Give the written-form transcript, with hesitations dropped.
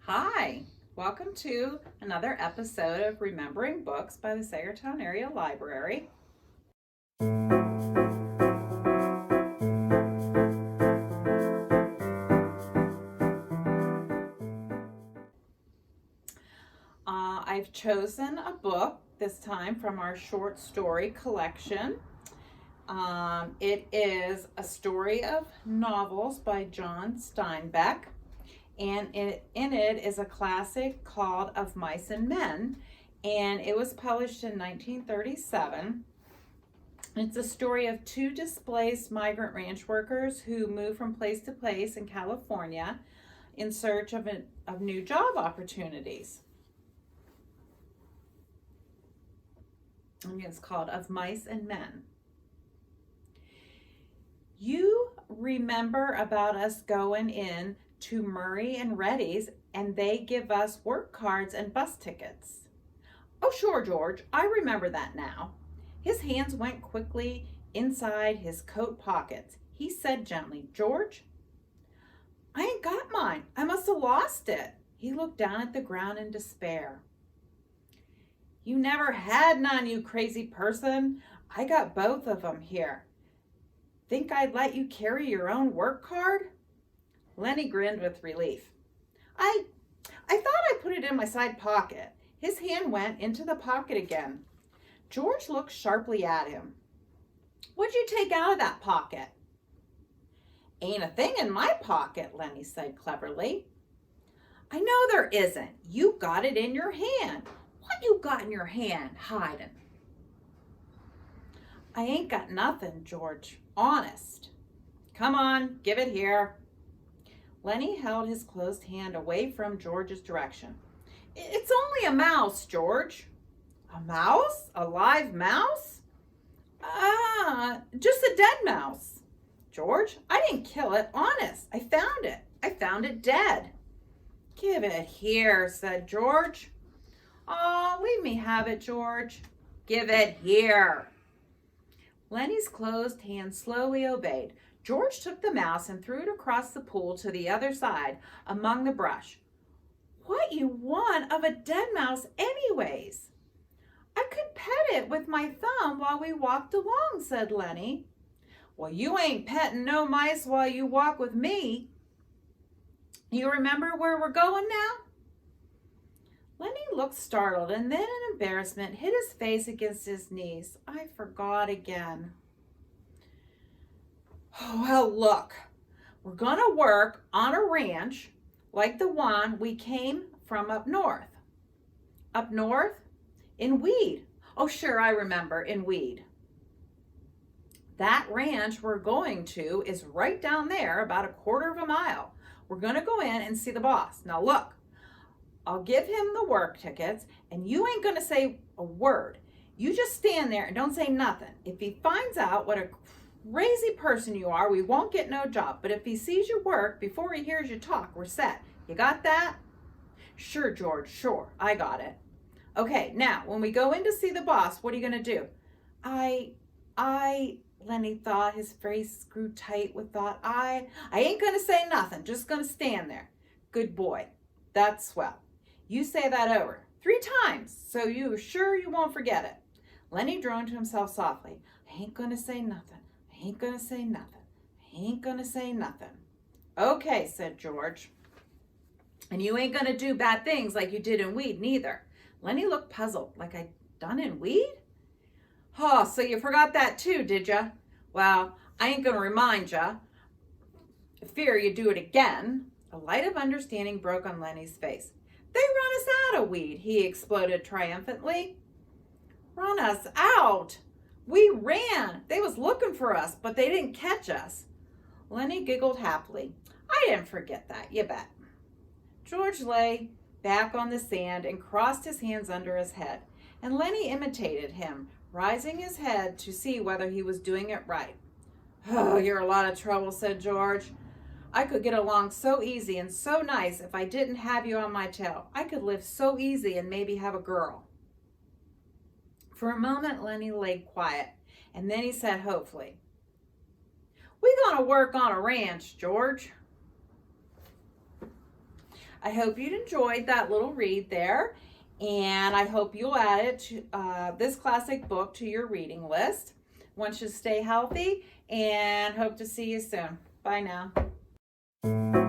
Hi, welcome to another episode of Remembering Books by the Saegertown Area Library. I've chosen a book this time from our short story collection. It is a story of novels by John Steinbeck, and in it is a classic called Of Mice and Men, and it was published in 1937. It's a story of two displaced migrant ranch workers who move from place to place in California in search of new job opportunities. And it's called Of Mice and Men. You remember about us going in to Murray and Reddy's, and they give us work cards and bus tickets. Oh, sure, George, I remember that now. His hands went quickly inside his coat pockets. He said gently, George, I ain't got mine. I must have lost it. He looked down at the ground in despair. You never had none, you crazy person. I got both of them here. Think I'd let you carry your own work card? Lenny grinned with relief. I thought I put it in my side pocket. His hand went into the pocket again. George looked sharply at him. What'd you take out of that pocket? Ain't a thing in my pocket, Lenny said cleverly. I know there isn't. You got it in your hand. What you got in your hand, hiding? I ain't got nothing, George. Honest. Come on, give it here. Lenny held his closed hand away from George's direction. It's only a mouse, George. A mouse? A live mouse? Just a dead mouse. George, I didn't kill it. Honest. I found it. I found it dead. Give it here, said George. Oh, leave me have it, George. Give it here. Lenny's closed hand slowly obeyed. George took the mouse and threw it across the pool to the other side among the brush. What you want of a dead mouse anyways? I could pet it with my thumb while we walked along, said Lenny. Well, you ain't petting no mice while you walk with me. You remember where we're going now? Lenny looked startled and then in embarrassment hid his face against his knees. I forgot again. Oh, well, look, we're going to work on a ranch like the one we came from up north. Up north? In Weed. Oh, sure, I remember, in Weed. That ranch we're going to is right down there, about a quarter of a mile. We're going to go in and see the boss. Now, look. I'll give him the work tickets, and you ain't going to say a word. You just stand there and don't say nothing. If he finds out what a crazy person you are, we won't get no job. But if he sees your work before he hears you talk, we're set. You got that? Sure, George, sure. I got it. Okay, now, when we go in to see the boss, what are you going to do? Lenny thought, his face grew tight with thought. I ain't going to say nothing, just going to stand there. Good boy. That's swell. You say that over 3 times, so you're sure you won't forget it. Lenny droned to himself softly. I ain't gonna say nothing. I ain't gonna say nothing. I ain't gonna say nothing. Okay, said George. And you ain't gonna do bad things like you did in Weed, neither. Lenny looked puzzled. Like I'd done in Weed? Oh, so you forgot that too, did ya? Well, I ain't gonna remind ya. I fear you do it again. A light of understanding broke on Lenny's face. They run us out of Weed, he exploded triumphantly. Run us out? We ran. They was looking for us, but they didn't catch us. Lenny giggled happily. I didn't forget that, you bet. George lay back on the sand and crossed his hands under his head, and Lenny imitated him, raising his head to see whether he was doing it right. Oh, you're a lot of trouble, said George. I could get along so easy and so nice if I didn't have you on my tail. I could live so easy and maybe have a girl. For a moment, Lenny lay quiet, and then he said hopefully, We gonna work on a ranch, George. I hope you'd enjoyed that little read there, and I hope you'll add it to, this classic book to your reading list. Want you to stay healthy, and hope to see you soon. Bye now.